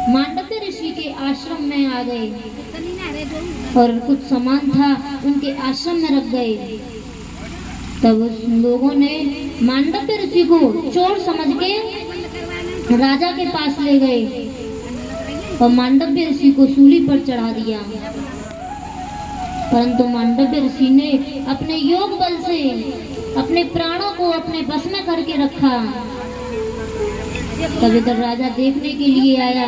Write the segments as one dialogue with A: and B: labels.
A: मांडव्य ऋषि के आश्रम में आ गए और कुछ सामान था उनके आश्रम में रख गए। तब उस लोगों ने मांडव्य ऋषि को चोर समझ के राजा के पास ले गए और मांडव्य ऋषि को सूली पर चढ़ा दिया। परंतु मांडव्य ऋषि ने अपने योग बल से अपने प्राणों को अपने बस में करके रखा। तब इधर राजा देखने के लिए आया,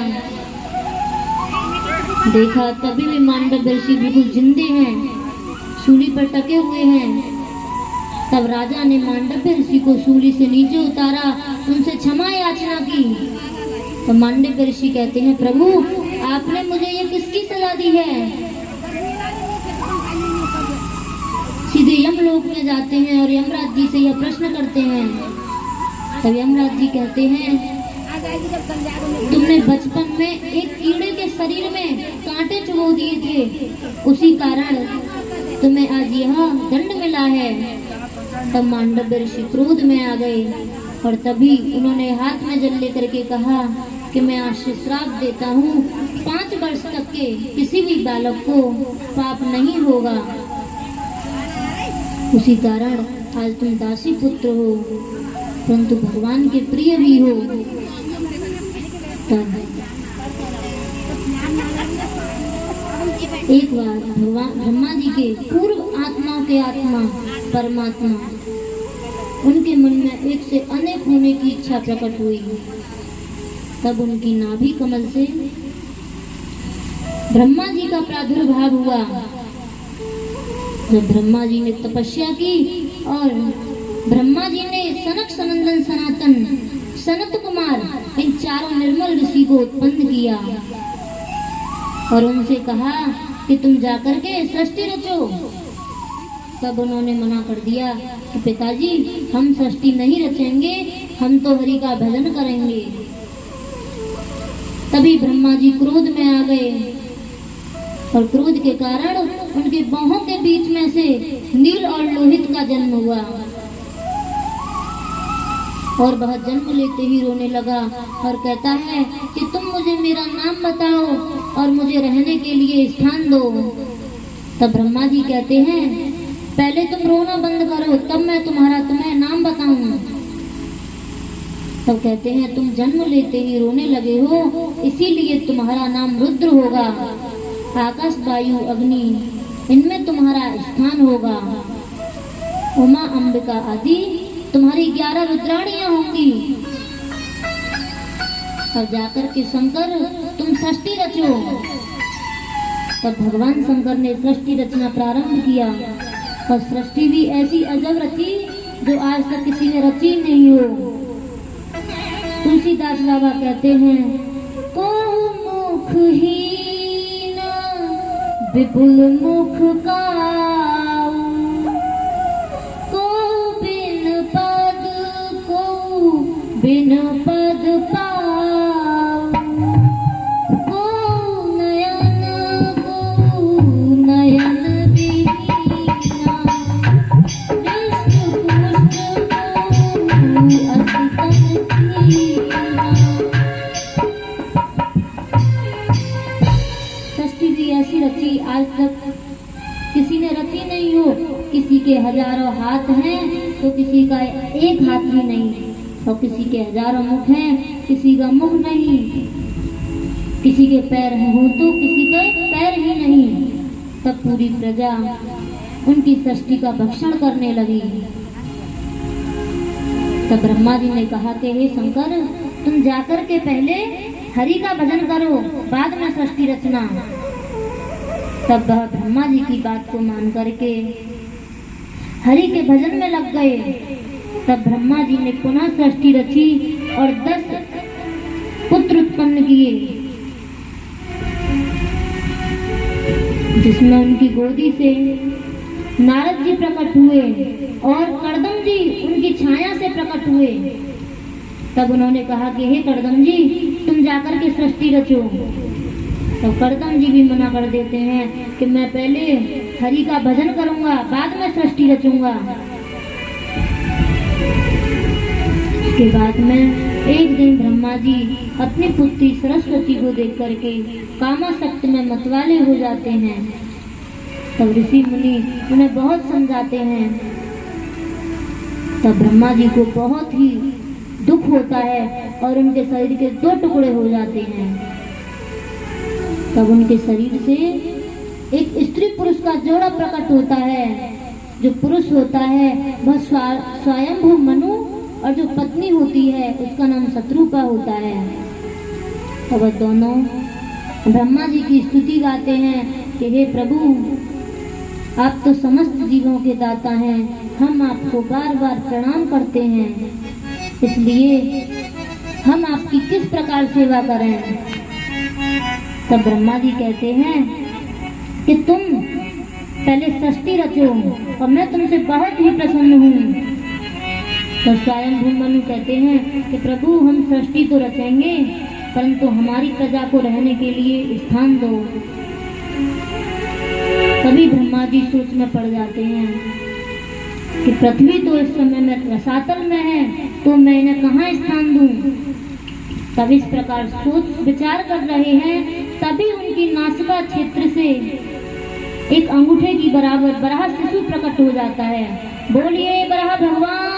A: देखा तभी भी मांडव्य ऋषि बिल्कुल जिंदे हैं, सूली पर टके हुए हैं। तब राजा ने मांडव्य ऋषि को सूली से नीचे उतारा, उनसे क्षमा याचना की। तो मांडव्य ऋषि कहते हैं, प्रभु आपने मुझे ये किसकी सजा दी है? सीधे यमलोक में जाते हैं और यमराज जी से यह प्रश्न करते हैं। तब यमराज जी कहते हैं, तुमने बचपन में एक कीड़े के शरीर में कांटे चुभो दिए थे, उसी कारण तुम्हें आज यह दंड मिला है। तब मांडव्य ऋषि क्रोध में आ गए और तभी उन्होंने हाथ में जल लेकर के कहा कि मैं आज से श्राप देता हूँ, 5 वर्ष तक के किसी भी बालक को पाप नहीं होगा। उसी कारण आज तुम दासी पुत्र हो, परंतु भगवान के प्रिय भी हो। एक बार भगवान ब्रह्मा जी के पूर्व आत्माओं के आत्मा परमात्मा, उनके मन में एक से अनेक होने की इच्छा प्रकट हुई। तब उनकी नाभि कमल से ब्रह्मा जी का प्रादुर्भाव हुआ। जब ब्रह्मा जी ने तपस्या की और ब्रह्मा जी ने सनक सनंदन सनातन सनत कुमार इन चारों निर्मल ऋषि को उत्पन्न किया और उनसे कहा कि तुम जाकर के सृष्टि रचो। तब उन्होंने मना कर दिया कि पिताजी हम सृष्टि नहीं रचेंगे, हम तो हरि का भजन करेंगे। तभी ब्रह्मा जी क्रोध में आ गए और क्रोध के कारण उनके बाहों के बीच में से नील और लोहित का जन्म हुआ और वह जन्म लेते ही रोने लगा और कहता है कि तुम मुझे मेरा नाम बताओ और मुझे रहने के लिए स्थान दो। तब ब्रह्मा जी कहते हैं, पहले तुम रोना बंद करो, तब मैं तुम्हें नाम बताऊं। तब कहते हैं, तुम जन्म लेते ही रोने लगे हो, इसीलिए तुम्हारा नाम रुद्र होगा। आकाश वायु अग्नि इनमें तुम्हारा स्थान होगा। उमा अंबिका आदि तुम्हारी 11 रुद्राणियां होंगी। तब जाकर के शंकर तुम सृष्टि रचो। तब भगवान शंकर ने सृष्टि रचना प्रारंभ किया और सृष्टि भी ऐसी अजब रची जो आज तक किसी ने रची नहीं हो। तुलसीदास बाबा कहते हैं, को मुखहीन विपुल मुख का, बिन पद पाऊं, को नयन बीना, दृष्ट पुष्ट सृष्टि भी ऐसी रची आज तक किसी ने रची नहीं हो। किसी के हजारों हाथ हैं तो किसी का एक हाथ भी नहीं, और किसी के हजारों मुख हैं, किसी का मुख नहीं, किसी के पैर हो तो किसी के पैर ही नहीं। तब पूरी प्रजा उनकी सृष्टि का भक्षण करने लगी। तब ब्रह्मा जी ने कहा कि हे शंकर, तुम जाकर के पहले हरि का भजन करो, बाद में सृष्टि रचना। तब वह ब्रह्मा जी की बात को मान करके हरि के भजन में लग गए। तब ब्रह्मा जी ने पुनः सृष्टि रची और 10 पुत्र उत्पन्न किए, जिसमें उनकी गोदी से नारद जी प्रकट हुए और कर्दम जी उनकी छाया से प्रकट हुए। तब उन्होंने कहा कि हे कर्दम जी, तुम जाकर के सृष्टि रचो। तो कर्दम जी भी मना कर देते हैं कि मैं पहले हरि का भजन करूंगा, बाद में सृष्टि रचूंगा। के बाद में एक दिन ब्रह्मा जी अपनी पुत्री सरस्वती को देख करके कामासक्त में मतवाले हो जाते हैं। तब ऋषि मुनि उन्हें बहुत समझाते हैं। तब ब्रह्मा जी को बहुत ही दुख होता है और उनके शरीर के 2 टुकड़े हो जाते हैं। तब उनके शरीर से एक स्त्री पुरुष का जोड़ा प्रकट होता है। जो पुरुष होता है वह स्वयंभू मनु और जो पत्नी होती है उसका नाम शत्रुपा होता है। तब वह दोनों ब्रह्मा जी की स्तुति गाते हैं कि हे प्रभु, आप तो समस्त जीवों के दाता हैं, हम आपको बार बार प्रणाम करते हैं, इसलिए हम आपकी किस प्रकार सेवा करें। तब ब्रह्मा जी कहते हैं कि तुम पहले सृष्टि रचो और मैं तुमसे बहुत ही प्रसन्न हूँ। तो स्वयं मनु कहते हैं कि प्रभु, हम सृष्टि तो रचेंगे परंतु हमारी प्रजा को रहने के लिए स्थान दो। तभी ब्रह्मा जी सोच में पड़ जाते हैं कि पृथ्वी तो इस समय में रसातल में है, तो मैं इन्हें कहाँ स्थान दूं। तब इस प्रकार सोच विचार कर रहे हैं, तभी उनकी नासिका क्षेत्र से एक अंगूठे की बराबर बराह शिशु प्रकट हो जाता है। बोलिए बराह भगवान